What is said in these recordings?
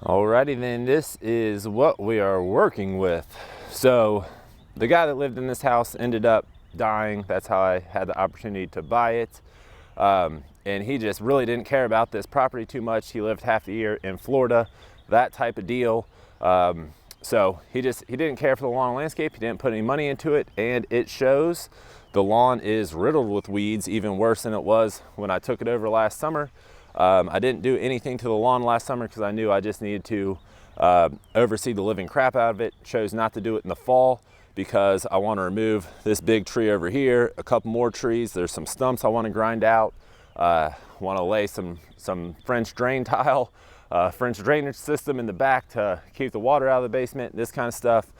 Alrighty then, this is what we are working with. So the guy that lived in this house ended up dying. That's how I had the opportunity to buy it. And he just really didn't care about this property too much. He lived half the year in Florida, that type of deal. So he didn't care for the lawn and landscape. He didn't put any money into it, and it shows. The lawn is riddled with weeds, even worse than it was when I took it over last summer. I didn't do anything to the lawn last summer because I knew I just needed to oversee the living crap out of it. Chose not to do it in the fall because I want to remove this big tree over here, a couple more trees. There's some stumps I want to grind out. Want to lay some French drain tile, French drainage system in the back to keep the water out of the basement, this kind of stuff.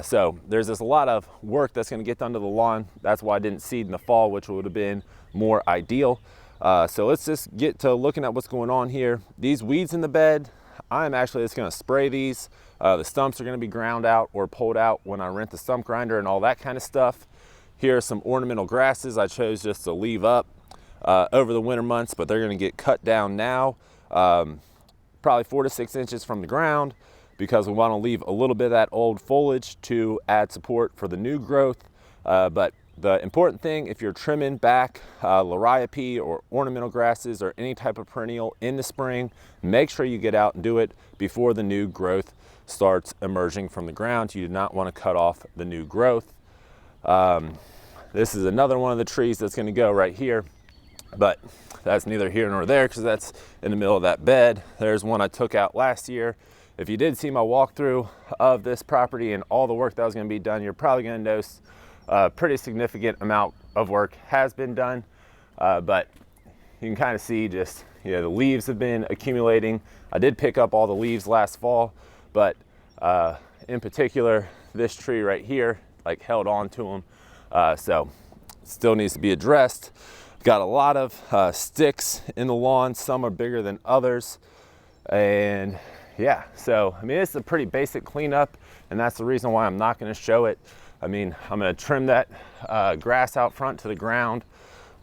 So there's just a lot of work that's going to get done to the lawn. That's why I didn't seed in the fall, which would have been more ideal. So let's just get to looking at what's going on here. These weeds in the bed, I'm actually just going to spray these. The stumps are going to be ground out or pulled out when I rent the stump grinder and all that kind of stuff. Here are some ornamental grasses I chose just to leave up over the winter months, but they're going to get cut down now, probably 4 to 6 inches from the ground, because we want to leave a little bit of that old foliage to add support for the new growth. But the important thing, if you're trimming back Leriope or ornamental grasses or any type of perennial in the spring, make sure you get out and do it before the new growth starts emerging from the ground. You do not want to cut off the new growth. This is another one of the trees that's going to go right here, but that's neither here nor there because that's in the middle of that bed. There's one I took out last year. If you did see my walkthrough of this property and all the work that was going to be done, you're probably going to notice a pretty significant amount of work has been done, but you can kind of see just, the leaves have been accumulating. I did pick up all the leaves last fall, but in particular, this tree right here, held on to them. So still needs to be addressed. Got a lot of sticks in the lawn. Some are bigger than others. And yeah, so, it's a pretty basic cleanup, and that's the reason why I'm not going to show it. I'm going to trim that grass out front to the ground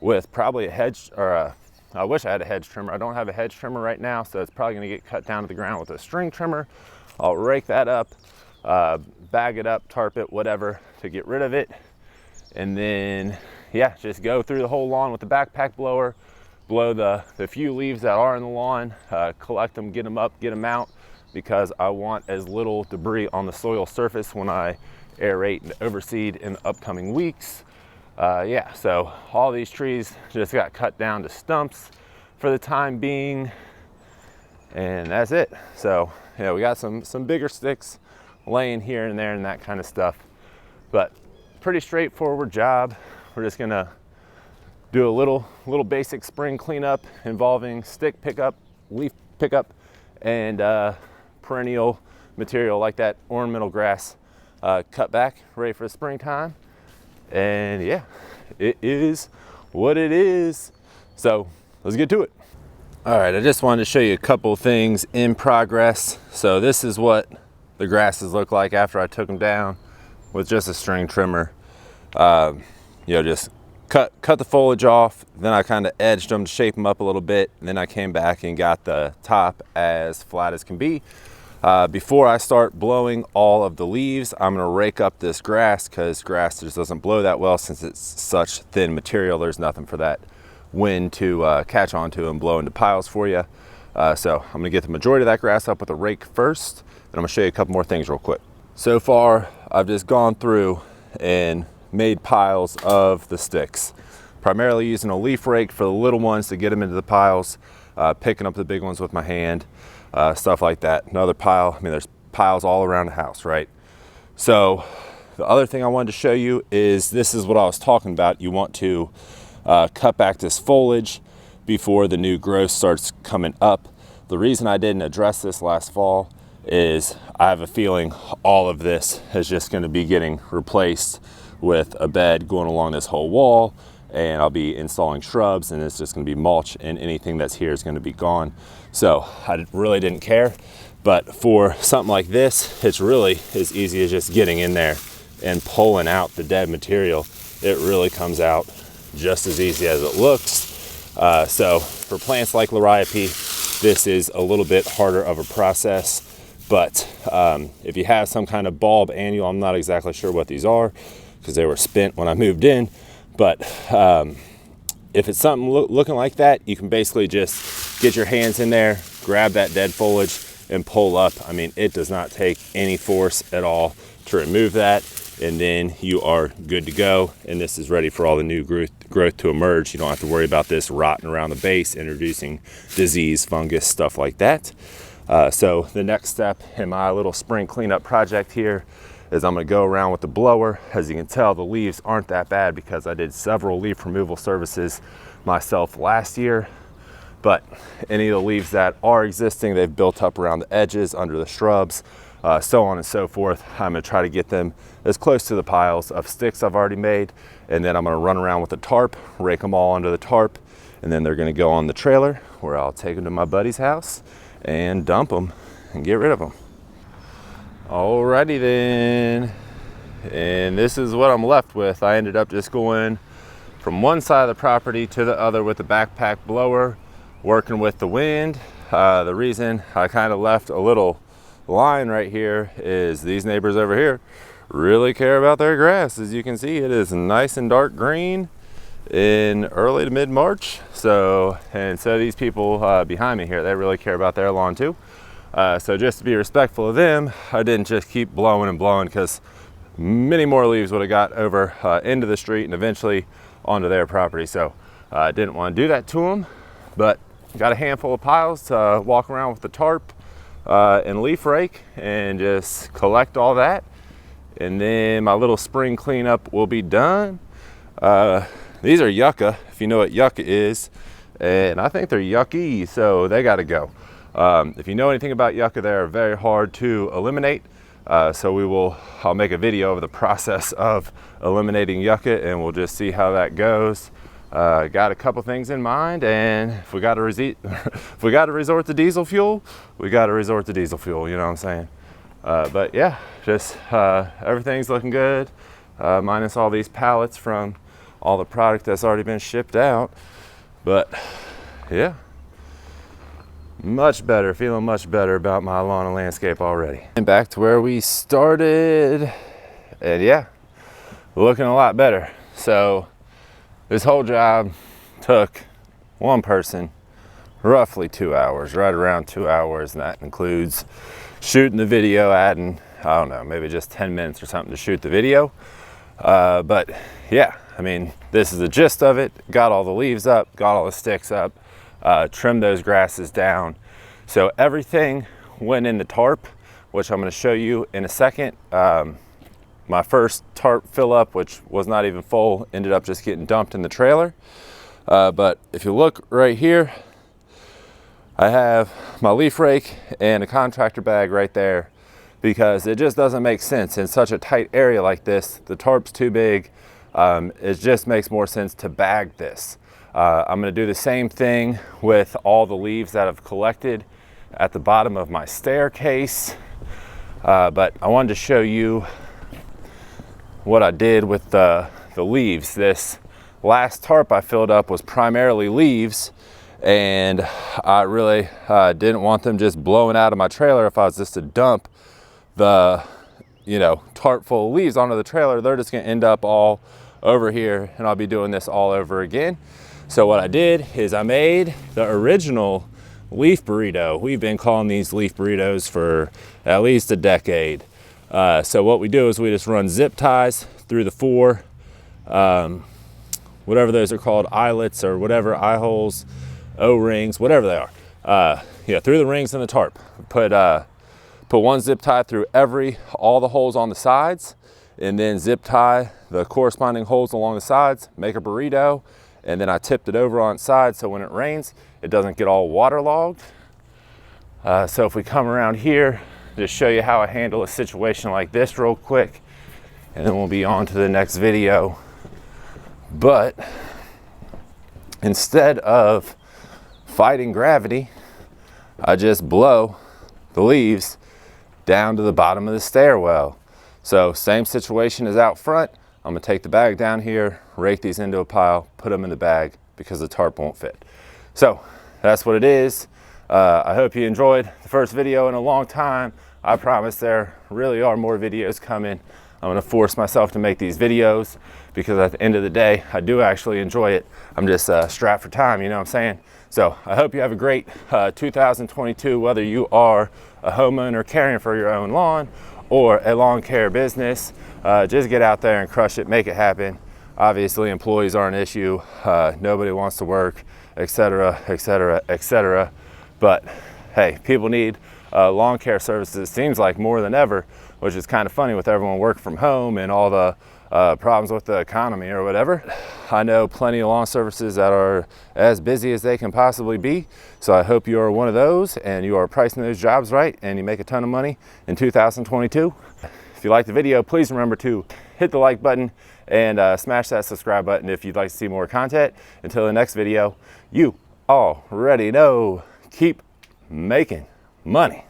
with probably a hedge, or I wish I had a hedge trimmer. I don't have a hedge trimmer right now, so it's probably going to get cut down to the ground with a string trimmer. I'll rake that up, bag it up, tarp it, whatever, to get rid of it. And then, just go through the whole lawn with the backpack blower, blow the few leaves that are in the lawn, collect them, get them up, get them out, because I want as little debris on the soil surface when I aerate and overseed in the upcoming weeks. So all these trees just got cut down to stumps for the time being, and that's it. So we got some bigger sticks laying here and there and that kind of stuff, but pretty straightforward job. We're just gonna do a little basic spring cleanup involving stick pickup, leaf pickup, and perennial material like that ornamental grass cut back, ready for the springtime. And it is what it is. So let's get to it. All right, I just wanted to show you a couple things in progress. So this is what the grasses look like after I took them down with just a string trimmer. Just cut the foliage off, then I kind of edged them to shape them up a little bit, and then I came back and got the top as flat as can be. Before I start blowing all of the leaves, I'm going to rake up this grass, because grass just doesn't blow that well since it's such thin material. There's nothing for that wind to catch onto and blow into piles for you. So I'm going to get the majority of that grass up with a rake first, and I'm going to show you a couple more things real quick. So far, I've just gone through and made piles of the sticks, primarily using a leaf rake for the little ones to get them into the piles, picking up the big ones with my hand. Stuff like that. Another pile, there's piles all around the house, right? So the other thing I wanted to show you is, this is what I was talking about. You want to cut back this foliage before the new growth starts coming up. The reason I didn't address this last fall is I have a feeling all of this is just going to be getting replaced with a bed going along this whole wall, and I'll be installing shrubs, and it's just going to be mulch, and anything that's here is going to be gone. So I really didn't care, but for something like this, it's really as easy as just getting in there and pulling out the dead material. It really comes out just as easy as it looks. So for plants like Leriope, this is a little bit harder of a process. But if you have some kind of bulb annual, I'm not exactly sure what these are because they were spent when I moved in. But if it's something looking like that, you can basically just get your hands in there, grab that dead foliage and pull up. I mean, it does not take any force at all to remove that. And then you are good to go. And this is ready for all the new growth to emerge. You don't have to worry about this rotting around the base, introducing disease, fungus, stuff like that. So the next step in my little spring cleanup project here is I'm gonna go around with the blower. As you can tell, the leaves aren't that bad because I did several leaf removal services myself last year. But any of the leaves that are existing, they've built up around the edges, under the shrubs, so on and so forth. I'm gonna try to get them as close to the piles of sticks I've already made. And then I'm gonna run around with the tarp, rake them all under the tarp, and then they're gonna go on the trailer where I'll take them to my buddy's house and dump them and get rid of them. Alrighty then, and this is what I'm left with. I ended up just going from one side of the property to the other with the backpack blower, working with the wind. The reason I kind of left a little line right here is these neighbors over here really care about their grass. As you can see, it is nice and dark green in early to mid-March. So these people behind me here, they really care about their lawn too. So just to be respectful of them, I didn't just keep blowing and blowing because many more leaves would have got over into the street and eventually onto their property. So I didn't want to do that to them, but got a handful of piles to walk around with the tarp and leaf rake and just collect all that. And then my little spring cleanup will be done. These are yucca, if you know what yucca is, and I think they're yucky, so they got to go. If you know anything about yucca, they are very hard to eliminate. So I'll make a video of the process of eliminating yucca, and we'll just see how that goes. Got a couple things in mind, and if we got to resort to diesel fuel, we got to resort to diesel fuel. You know what I'm saying? But yeah, just everything's looking good, minus all these pallets from all the product that's already been shipped out. But yeah, much better, feeling much better about my lawn and landscape already. And back to where we started, and yeah, looking a lot better. So this whole job took one person roughly 2 hours, right around 2 hours, and that includes shooting the video, adding, I don't know, maybe just 10 minutes or something to shoot the video. But yeah, I mean, this is the gist of it. Got all the leaves up, got all the sticks up, trimmed those grasses down. So everything went in the tarp, which I'm going to show you in a second. My first tarp fill up, which was not even full, ended up just getting dumped in the trailer. But if you look right here, I have my leaf rake and a contractor bag right there, because it just doesn't make sense in such a tight area like this. The tarp's too big. It just makes more sense to bag this. I'm going to do the same thing with all the leaves that I've collected at the bottom of my staircase. But I wanted to show you what I did with the leaves. This last tarp I filled up was primarily leaves, and I really didn't want them just blowing out of my trailer. If I was just to dump the tarp full of leaves onto the trailer, they're just going to end up all over here, and I'll be doing this all over again. So what I did is I made the original leaf burrito. We've been calling these leaf burritos for at least a decade. So what we do is we just run zip ties through the four, whatever those are called, eyelets or whatever, eye holes, O-rings, whatever they are. Through the rings in the tarp. Put one zip tie through all the holes on the sides, and then zip tie the corresponding holes along the sides, make a burrito, and then I tipped it over on its side so when it rains, it doesn't get all waterlogged. So if we come around here, just show you how I handle a situation like this real quick, and then we'll be on to the next video. But instead of fighting gravity, I just blow the leaves down to the bottom of the stairwell. So same situation as out front. I'm gonna take the bag down here, rake these into a pile, put them in the bag because the tarp won't fit. So that's what it is. I hope you enjoyed the first video in a long time. I promise there really are more videos coming. I'm gonna force myself to make these videos because at the end of the day, I do actually enjoy it. I'm just strapped for time, you know what I'm saying? So I hope you have a great 2022, whether you are a homeowner caring for your own lawn or a lawn care business. Just get out there and crush it, make it happen. Obviously, employees are an issue. Nobody wants to work, etc., etc., etc. But hey, people need lawn care services, it seems like more than ever, which is kind of funny with everyone working from home and all the problems with the economy or whatever. I know plenty of lawn services that are as busy as they can possibly be. So I hope you are one of those and you are pricing those jobs right and you make a ton of money in 2022. If you like the video, please remember to hit the like button and smash that subscribe button if you'd like to see more content. Until the next video, you already know, keep making money.